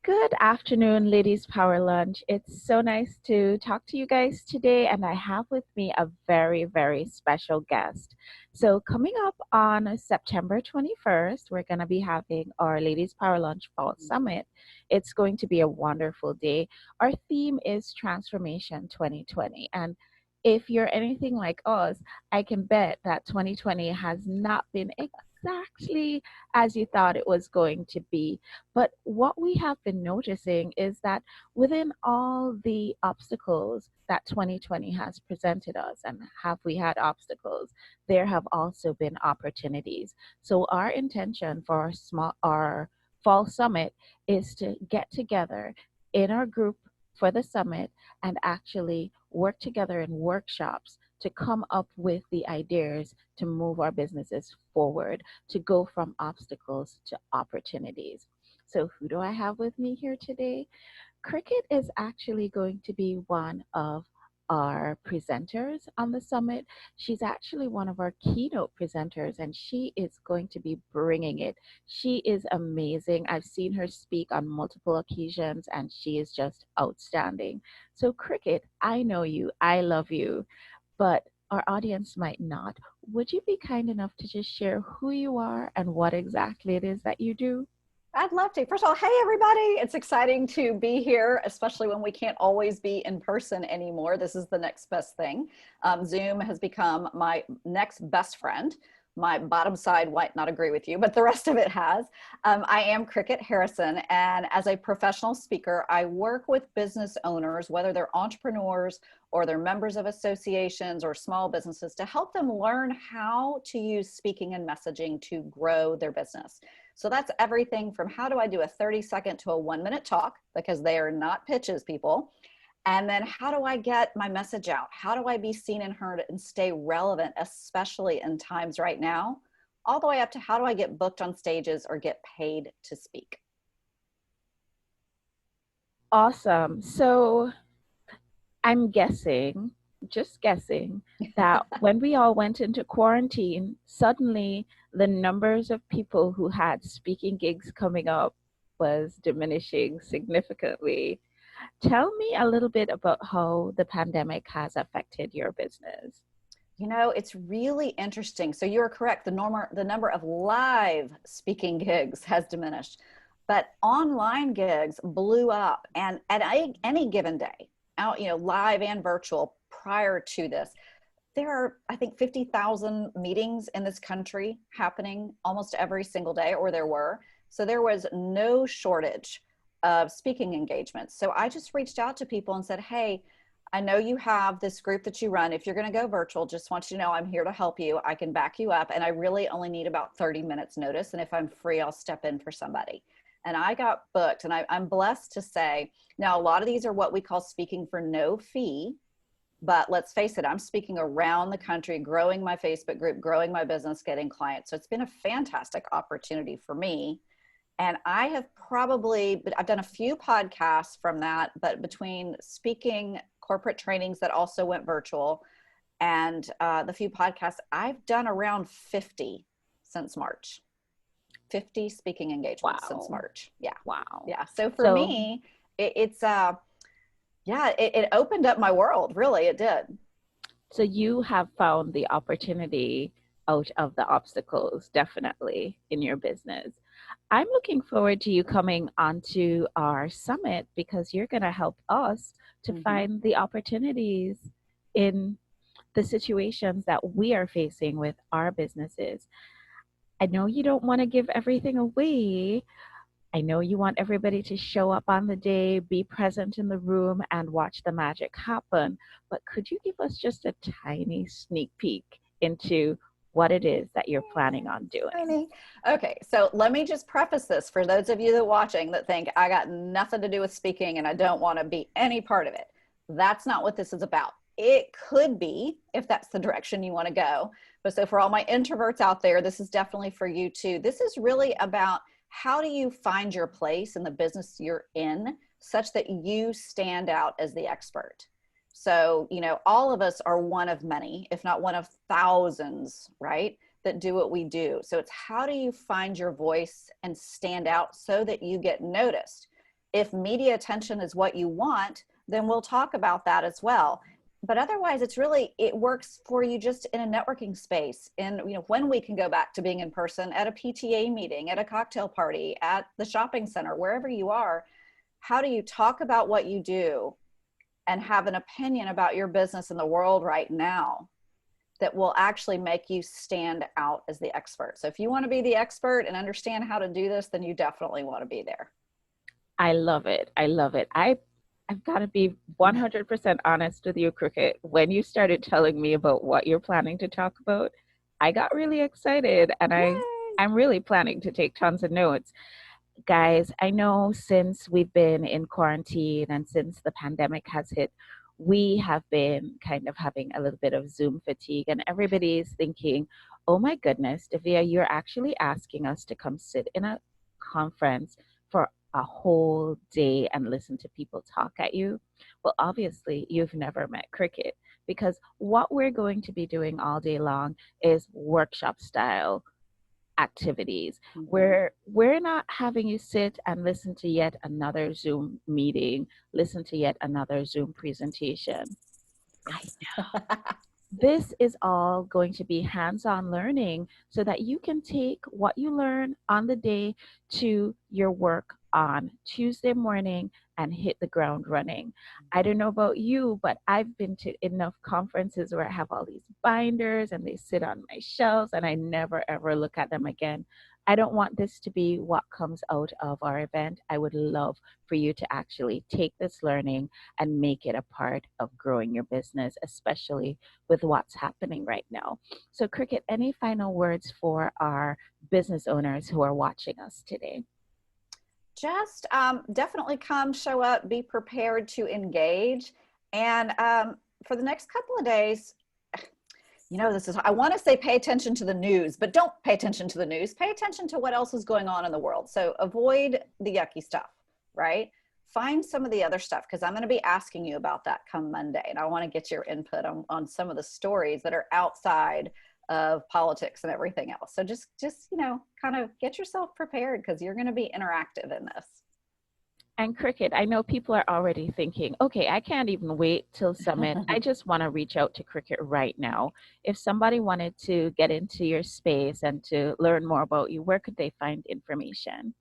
Good afternoon, ladies Power Lunch. It's so nice to talk to you guys today, and I have with me a very, very special guest. So, coming up on September 21st, we're going to be having our Ladies Power Lunch Fall Summit. It's going to be a wonderful day. Our theme is Transformation 2020, and if you're anything like us, I can bet that 2020 has not been exactly as you thought it was going to be. But what we have been noticing is that within all the obstacles that 2020 has presented us, and have we had obstacles, there have also been opportunities. So our intention for our fall summit is to get together in our group for the summit and actually work together in workshops to come up with the ideas to move our businesses forward, to go from obstacles to opportunities. So, who do I have with me here today? Cricket is actually going to be one of our presenters on the summit. She's actually one of our keynote presenters, and she is going to be bringing it. She is amazing. I've seen her speak on multiple occasions, and she is just outstanding. So, Cricket, I know you, I love you, but our audience might not. Would you be kind enough to just share who you are and what exactly it is that you do? I'd love to. First of all, hey, everybody. It's exciting to be here, especially when we can't always be in person anymore. This is the next best thing. Zoom has become my next best friend. My bottom side might not agree with you, but the rest of it has. I am Kricket Harrison, and as a professional speaker, I work with business owners, whether they're entrepreneurs or they're members of associations or small businesses, to help them learn how to use speaking and messaging to grow their business. So that's everything from how do I do a 30-second to a 1-minute talk, because they are not pitches, people. And then how do I get my message out? How do I be seen and heard and stay relevant, especially in times right now, all the way up to how do I get booked on stages or get paid to speak? Awesome. So, I'm guessing, just guessing, that when we all went into quarantine, suddenly the numbers of people who had speaking gigs coming up was diminishing significantly. Tell me a little bit about how the pandemic has affected your business. You know, it's really interesting. So you're correct. The number of live speaking gigs has diminished, but online gigs blew up. And at any given day, out, live and virtual prior to this, there are, I think, 50,000 meetings in this country happening almost every single day, or there were. So there was no shortage of speaking engagements. So I just reached out to people and said, hey, I know you have this group that you run. If you're going to go virtual, just want you to know I'm here to help you. I can back you up. And I really only need about 30 minutes notice. And if I'm free, I'll step in for somebody. And I got booked. And I'm blessed to say, now a lot of these are what we call speaking for no fee. But let's face it, I'm speaking around the country, growing my Facebook group, growing my business, getting clients. So it's been a fantastic opportunity for me. And I've done a few podcasts from that, but between speaking, corporate trainings that also went virtual, and the few podcasts, I've done around 50 since March. 50 speaking engagements since March. Yeah. Wow. Yeah. So for me, it opened up my world. Really, it did. So you have found the opportunity out of the obstacles, definitely, in your business. I'm looking forward to you coming onto our summit because you're going to help us to find the opportunities in the situations that we are facing with our businesses. I know you don't want to give everything away. I know you want everybody to show up on the day, be present in the room, and watch the magic happen. But could you give us just a tiny sneak peek into what it is that you're planning on doing? Okay, so let me just preface this for those of you that are watching that think I got nothing to do with speaking and I don't want to be any part of it. That's not what this is about. It could be if that's the direction you want to go. But so for all my introverts out there, this is definitely for you too. This is really about how do you find your place in the business you're in such that you stand out as the expert. So, all of us are one of many, if not one of thousands, right, that do what we do. So it's how do you find your voice and stand out so that you get noticed? if media attention is what you want, then we'll talk about that as well. But otherwise, it works for you just in a networking space. And, when we can go back to being in person at a PTA meeting, at a cocktail party, at the shopping center, wherever you are, how do you talk about what you do and have an opinion about your business in the world right now that will actually make you stand out as the expert? So if you want to be the expert and understand how to do this, then you definitely want to be there. I love it. I love it. I've got to be 100% honest with you, Cricket. When you started telling me about what you're planning to talk about, I got really excited, and Yay! I'm really planning to take tons of notes. Guys, I know since we've been in quarantine and since the pandemic has hit, we have been kind of having a little bit of Zoom fatigue, and everybody's thinking, oh my goodness, Davia, you're actually asking us to come sit in a conference for a whole day and listen to people talk at you. Well, obviously, you've never met Cricket, because what we're going to be doing all day long is workshop style activities. Mm-hmm. We're not having you sit and listen to yet another Zoom meeting, listen to yet another Zoom presentation. I Yes. This is all going to be hands-on learning so that you can take what you learn on the day to your work on Tuesday morning and hit the ground running. I don't know about you, but I've been to enough conferences where I have all these binders and they sit on my shelves and I never ever look at them again. I don't want this to be what comes out of our event. I would love for you to actually take this learning and make it a part of growing your business, especially with what's happening right now. So, Cricket, any final words for our business owners who are watching us today? Just definitely come, show up, be prepared to engage. And for the next couple of days, I want to say pay attention to the news, but don't pay attention to the news. Pay attention to what else is going on in the world. So avoid the yucky stuff, right? Find some of the other stuff, because I'm going to be asking you about that come Monday. And I want to get your input on some of the stories that are outside of politics and everything else. So just kind of get yourself prepared, because you're going to be interactive in this. And Cricket, I know people are already thinking, okay, I can't even wait till Summit. I just want to reach out to Cricket right now. If somebody wanted to get into your space and to learn more about you, where could they find information?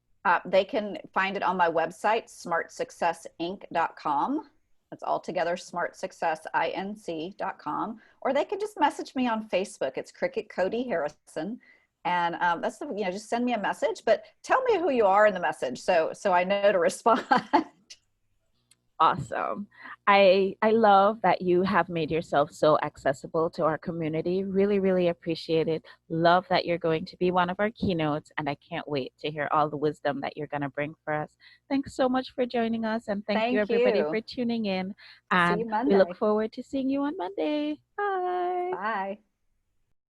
They can find it on my website, smartsuccessinc.com. That's all together, smartsuccessinc.com. Or they can just message me on Facebook. It's Kricket Cody Harrison. And just send me a message, but tell me who you are in the message, so I know to respond. Awesome. I love that you have made yourself so accessible to our community. Really, really appreciate it. Love that you're going to be one of our keynotes, and I can't wait to hear all the wisdom that you're going to bring for us. Thanks so much for joining us, and thank you Thank everybody you. for tuning in. See And you we look Monday. forward to seeing you on Monday. Bye. Bye.